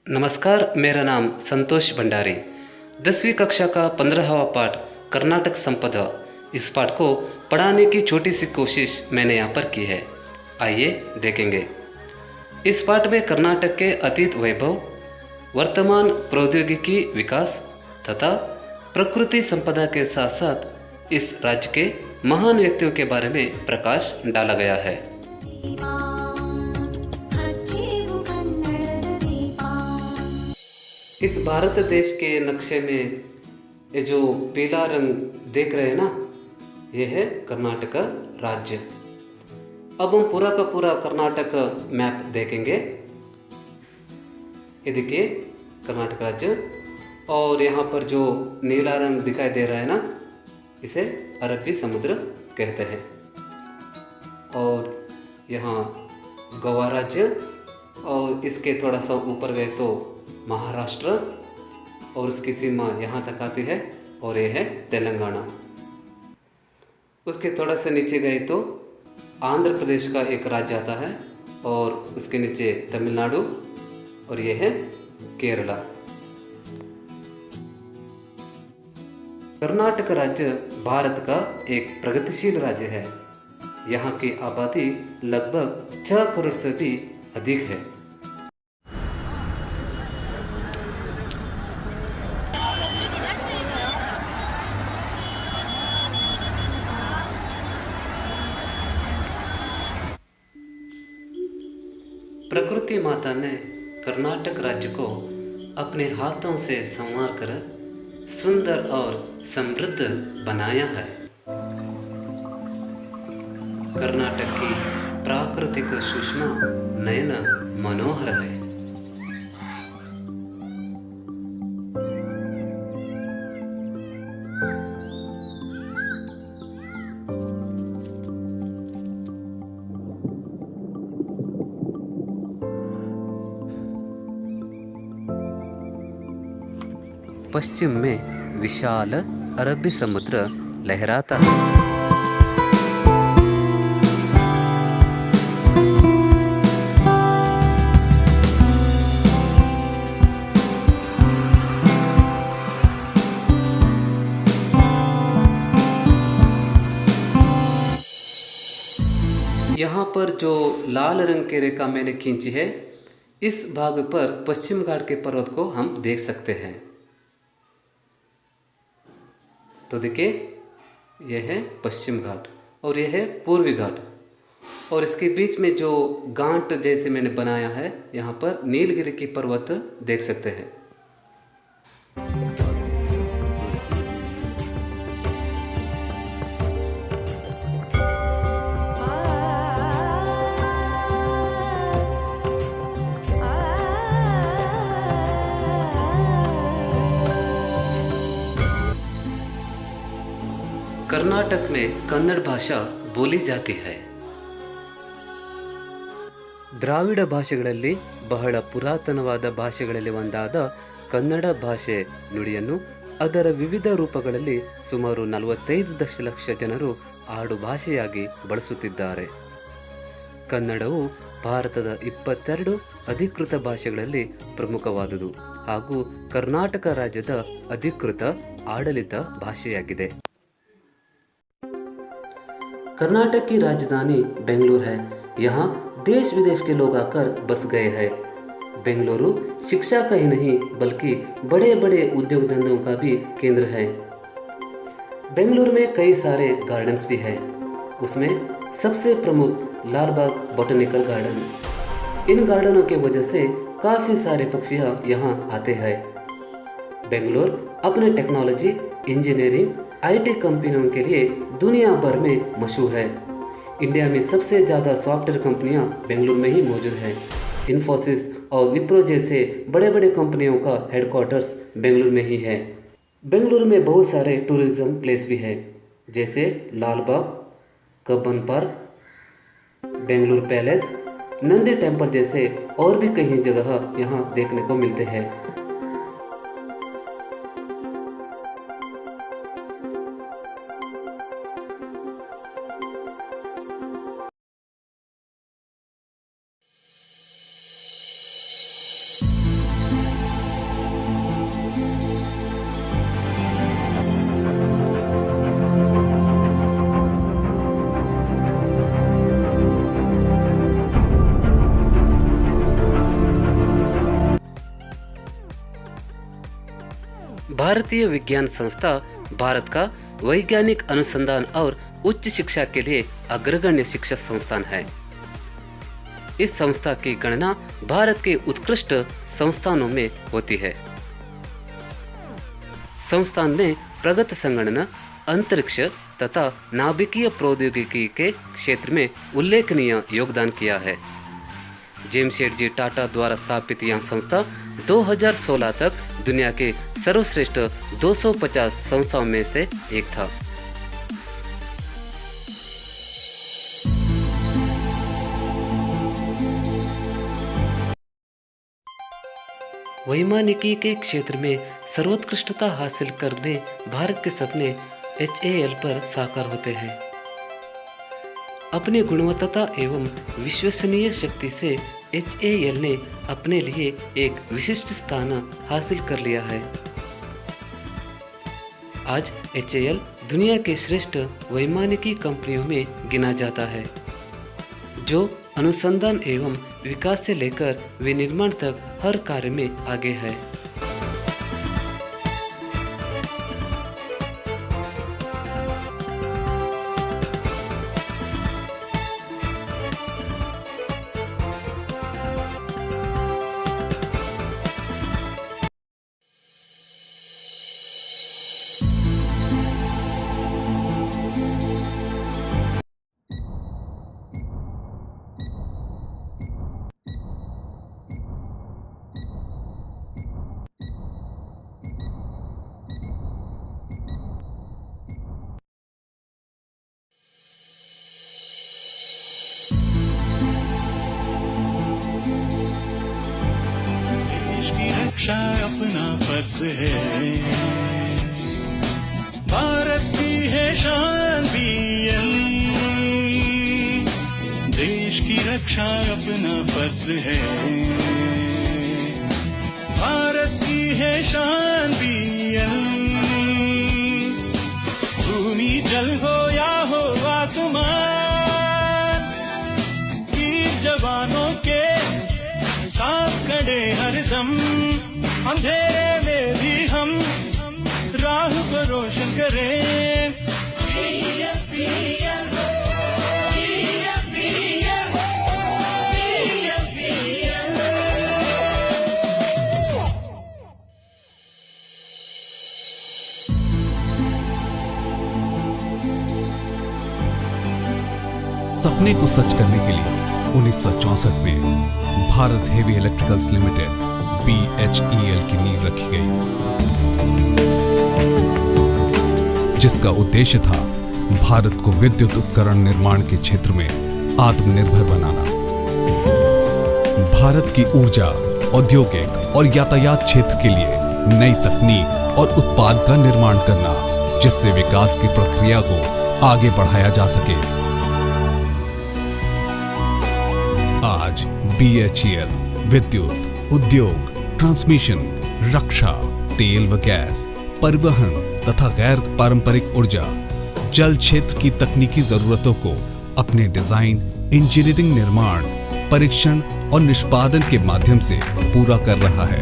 नमस्कार, मेरा नाम संतोष भंडारी। 10वीं कक्षा का 15वां पाठ कर्नाटक संपदा। इस पाठ को पढ़ाने की छोटी सी कोशिश मैंने यहाँ पर की है। आइए देखेंगे। इस पाठ में कर्नाटक के अतीत वैभव, वर्तमान प्रौद्योगिकी विकास तथा प्रकृति संपदा के साथ साथ इस राज्य के महान व्यक्तियों के बारे में प्रकाश डाला गया है। इस भारत देश के नक्शे में ये जो पीला रंग देख रहे हैं ना, ये है कर्नाटक राज्य। अब हम पूरा का पूरा कर्नाटक मैप देखेंगे। ये देखिए कर्नाटक राज्य, और यहाँ पर जो नीला रंग दिखाई दे रहा है ना, इसे अरबी समुद्र कहते हैं। और यहाँ गोवा राज्य, और इसके थोड़ा सा ऊपर गए तो महाराष्ट्र, और उसकी सीमा यहाँ तक आती है, और ये है तेलंगाना। उसके थोड़ा सा नीचे गए तो आंध्र प्रदेश का एक राज्य आता है, और उसके नीचे तमिलनाडु, और ये है केरला। कर्नाटक राज्य भारत का एक प्रगतिशील राज्य है। यहाँ की आबादी लगभग 6 करोड़ से भी अधिक है। प्रकृति माता ने कर्नाटक राज्य को अपने हाथों से संवार कर सुंदर और समृद्ध बनाया है। कर्नाटक की प्राकृतिक सुषमा नयन मनोहर है। पश्चिम में विशाल अरबी समुद्र लहराता है। यहाँ पर जो लाल रंग की रेखा मैंने खींची है, इस भाग पर पश्चिम घाट के पर्वत को हम देख सकते हैं। तो देखिए, यह है पश्चिम घाट और यह है पूर्वी घाट, और इसके बीच में जो गांठ जैसे मैंने बनाया है, यहाँ पर नीलगिरी की पर्वत देख सकते हैं। कर्नाटक में कन्नड़ भाषा बोली जाती है। ದ್ರಾವಿಡ ಭಾಷೆಗಳಲ್ಲಿ ಬಹಳ ಪುರಾತನವಾದ ಭಾಷೆಗಳಲ್ಲಿ ಒಂದಾದ ಕನ್ನಡ ಭಾಷೆ ನುಡಿಯನ್ನು ಅದರ ವಿವಿಧ ರೂಪಗಳಲ್ಲಿ ಸುಮಾರು 45 ದಶಲಕ್ಷ ಜನರು ಆಡು ಭಾಷೆಯಾಗಿ ಬಳಸುತ್ತಿದ್ದಾರೆ. ಕನ್ನಡವು ಭಾರತದ 22 ಅಧಿಕೃತ ಭಾಷೆಗಳಲ್ಲಿ ಪ್ರಮುಖವಾದುದು ಹಾಗೂ ಕರ್ನಾಟಕ ರಾಜ್ಯದ ಅಧಿಕೃತ ಆಡಳಿತ ಭಾಷೆಯಾಗಿದೆ. कर्नाटक की राजधानी बेंगलुरु है। यहाँ देश विदेश के लोग आकर बस गए हैं। बेंगलुरु शिक्षा का ही नहीं बल्कि बड़े बड़े उद्योग धंधों का भी केंद्र है। बेंगलुरु में कई सारे गार्डन्स भी हैं। उसमें सबसे प्रमुख लालबाग बॉटनिकल गार्डन। इन गार्डनों के वजह से काफ़ी सारे पक्षियाँ यहाँ आते हैं। बेंगलुरु अपने टेक्नोलॉजी, इंजीनियरिंग, आईटी कंपनियों के लिए दुनिया भर में मशहूर है। इंडिया में सबसे ज़्यादा सॉफ्टवेयर कंपनियां बेंगलुरु में ही मौजूद हैं। इन्फोसिस और विप्रो जैसे बड़े बड़े कंपनियों का हेडक्वार्टर्स बेंगलुरु में ही है। बेंगलुरु में बहुत सारे टूरिज्म प्लेस भी हैं, जैसे Lal Bagh, Cubbon park, Bengaluru palace, Nandi temple जैसे और भी कई जगह यहाँ देखने को मिलते हैं। भारतीय विज्ञान संस्था भारत का वैज्ञानिक अनुसंधान और उच्च शिक्षा के लिए अग्रगण्य शिक्षा संस्थान है। इस संस्था की गणना भारत के उत्कृष्ट संस्थानों में होती है। संस्थान ने प्रगत संगणन, अंतरिक्ष तथा नाभिकीय प्रौद्योगिकी के क्षेत्र में उल्लेखनीय योगदान किया है। जेमशेदजी टाटा द्वारा स्थापित यह संस्था 2016 तक दुनिया के सर्वश्रेष्ठ 250 संस्थाओं में से एक था। वैमानिकी के क्षेत्र में सर्वोत्कृष्टता हासिल करने भारत के सपने HAL पर साकार होते हैं। अपनी गुणवत्ता एवं विश्वसनीय शक्ति से HAL ने अपने लिए एक विशिष्ट स्थान हासिल कर लिया है। आज HAL दुनिया के श्रेष्ठ वैमानिकी कंपनियों में गिना जाता है, जो अनुसंधान एवं विकास से लेकर विनिर्माण तक हर कार्य में आगे है। रक्षा अपना फर्ज है, भारत की है शान BL। देश की रक्षा अपना फर्ज है, भारत की है शान BL। भूमि जल हो या हो आसमान, वीर जवानों के साथ खड़े हरदम। अंधेरे में भी हम राह को रोशन करें। सपने को सच करने के लिए 1964 में Bharat heavy electricals limited BHEL की नींव रखी गई, जिसका उद्देश्य था भारत को विद्युत उपकरण निर्माण के क्षेत्र में आत्मनिर्भर बनाना। भारत की ऊर्जा, औद्योगिक और यातायात क्षेत्र के लिए नई तकनीक और उत्पाद का निर्माण करना, जिससे विकास की प्रक्रिया को आगे बढ़ाया जा सके। आज BHEL विद्युत, उद्योग, ट्रांसमिशन, रक्षा, तेल व गैस, परिवहन तथा गैर पारंपरिक ऊर्जा, जल क्षेत्र की तकनीकी जरूरतों को अपने डिजाइन, इंजीनियरिंग, निर्माण, परीक्षण और निष्पादन के माध्यम से पूरा कर रहा है।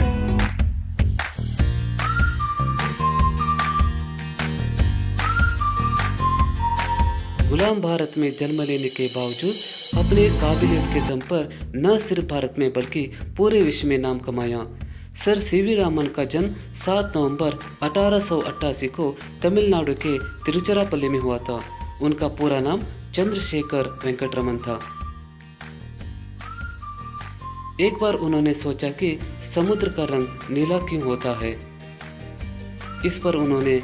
गुलाम भारत में जन्म लेने के बावजूद अपने काबिलियत के दम पर न सिर्फ भारत में बल्कि पूरे विश्व में नाम कमाया। सर CV रामन का जन्म 7 नवंबर 1888 को तमिलनाडु के तिरुचिरापल्ली में हुआ था। उनका पूरा नाम चंद्रशेखर वेंकटरमन था। एक बार उन्होंने सोचा कि समुद्र का रंग नीला क्यों होता है। इस पर उन्होंने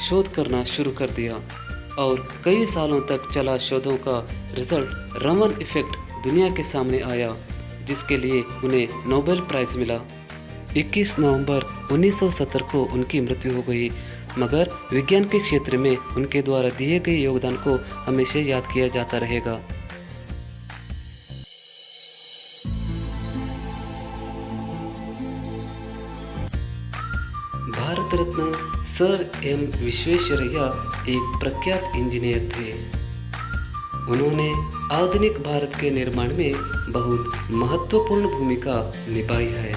शोध करना शुरू कर दिया और कई सालों तक चला शोधों का रिजल्ट रमन इफेक्ट दुनिया के सामने आया, जिसके लिए उन्हें नोबेल प्राइज मिला। 21 नवंबर 1970 को उनकी मृत्यु हो गई, मगर विज्ञान के क्षेत्र में उनके द्वारा दिए गए योगदान को हमेशा याद किया जाता रहेगा। भारत रत्न सर M विश्वेश्वरैया एक प्रख्यात इंजीनियर थे। उन्होंने आधुनिक भारत के निर्माण में बहुत महत्वपूर्ण भूमिका निभाई है।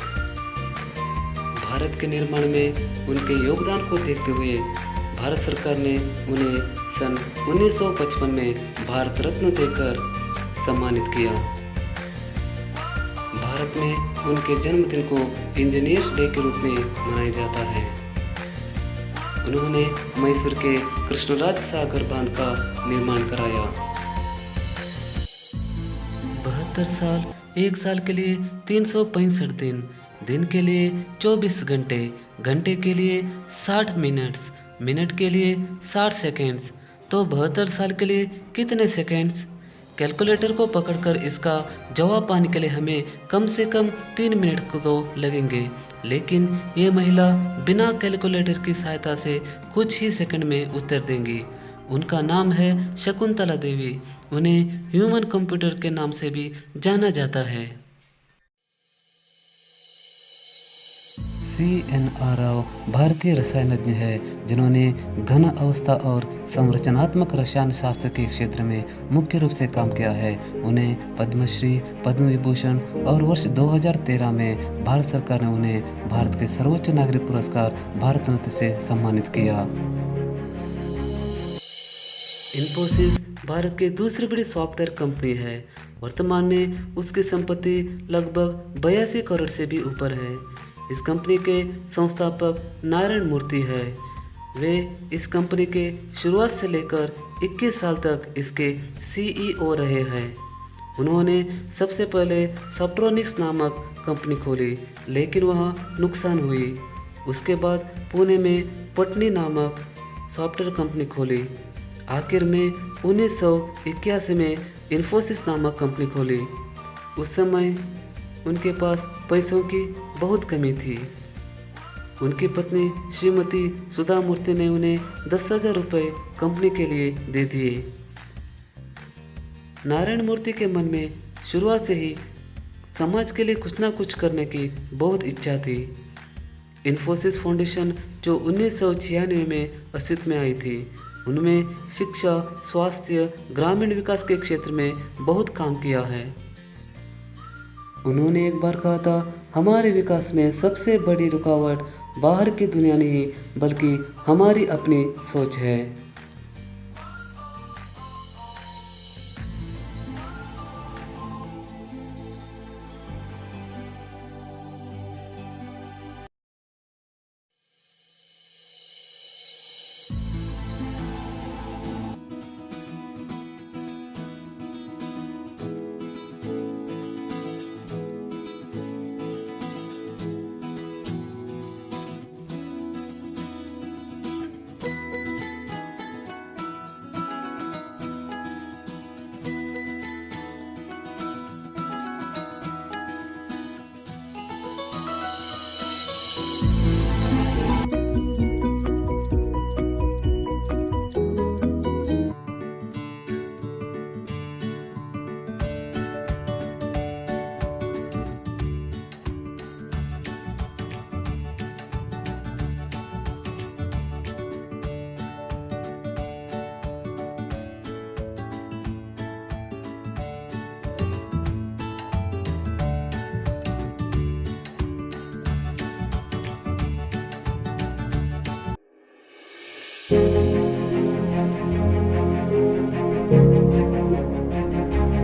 भारत के निर्माण में उनके योगदान को देखते हुए भारत सरकार ने उन्हें सन 1955 में भारत रत्न देकर सम्मानित किया। भारत में उनके जन्मदिन को इंजीनियर्स डे के रूप में मनाया जाता है। उन्होंने मैसूर के कृष्णराज सागर बांध का निर्माण कराया। 72 साल, एक साल के लिए 365 दिन, दिन के लिए 24 घंटे, घंटे के लिए 60 मिनट्स, मिनट के लिए 60 सेकेंड्स, तो 72 साल के लिए कितने सेकेंड्स? कैलकुलेटर को पकड़कर इसका जवाब पाने के लिए हमें कम से कम 3 मिनट को तो लगेंगे, लेकिन ये महिला बिना कैलकुलेटर की सहायता से कुछ ही सेकंड में उत्तर देंगी। उनका नाम है शकुंतला देवी। उन्हें ह्यूमन कंप्यूटर के नाम से भी जाना जाता है। CNR राव भारतीय रसायनज्ञ है जिन्होंने घन अवस्था और संरचनात्मक रसायन शास्त्र के क्षेत्र में मुख्य रूप से काम किया है। उन्हें पद्मश्री, पद्म विभूषण और वर्ष 2013 में भारत सरकार ने उन्हें भारत के सर्वोच्च नागरिक पुरस्कार भारत रत्न से सम्मानित किया। इन्फोसिस भारत की दूसरी बड़ी सॉफ्टवेयर कंपनी है। वर्तमान में उसकी संपत्ति लगभग 82 करोड़ से भी ऊपर है। इस कंपनी के संस्थापक नारायण मूर्ति है। वे इस कंपनी के शुरुआत से लेकर 21 साल तक इसके CEO रहे हैं। उन्होंने सबसे पहले सॉफ्ट्रॉनिक्स नामक कंपनी खोली, लेकिन वह नुकसान हुई। उसके बाद पुणे में पटनी नामक सॉफ्टवेयर कंपनी खोली। आखिर में 1981 में इन्फोसिस नामक कंपनी खोली। उस समय उनके पास पैसों की बहुत कमी थी। उनकी पत्नी श्रीमती सुधा मूर्ति ने उन्हें 10,000 रुपये कंपनी के लिए दे दिए। नारायण मूर्ति के मन में शुरुआत से ही समाज के लिए कुछ ना कुछ करने की बहुत इच्छा थी। इन्फोसिस फाउंडेशन जो 1996 में अस्तित्व में आई थी, उनमें शिक्षा, स्वास्थ्य, ग्रामीण विकास के क्षेत्र में बहुत काम किया है। उन्होंने एक बार कहा था, हमारे विकास में सबसे बड़ी रुकावट बाहर की दुनिया नहीं बल्कि हमारी अपनी सोच है।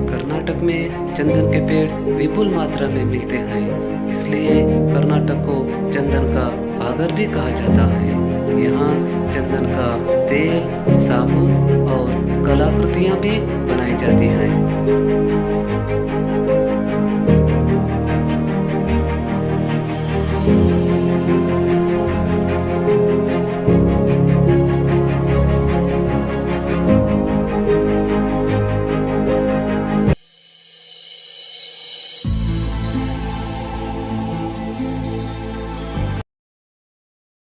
कर्नाटक में चंदन के पेड़ विपुल मात्रा में मिलते हैं, इसलिए कर्नाटक को चंदन का आगर भी कहा जाता है। यहाँ चंदन का तेल, साबुन और कलाकृतियाँ भी बनाई जाती हैं।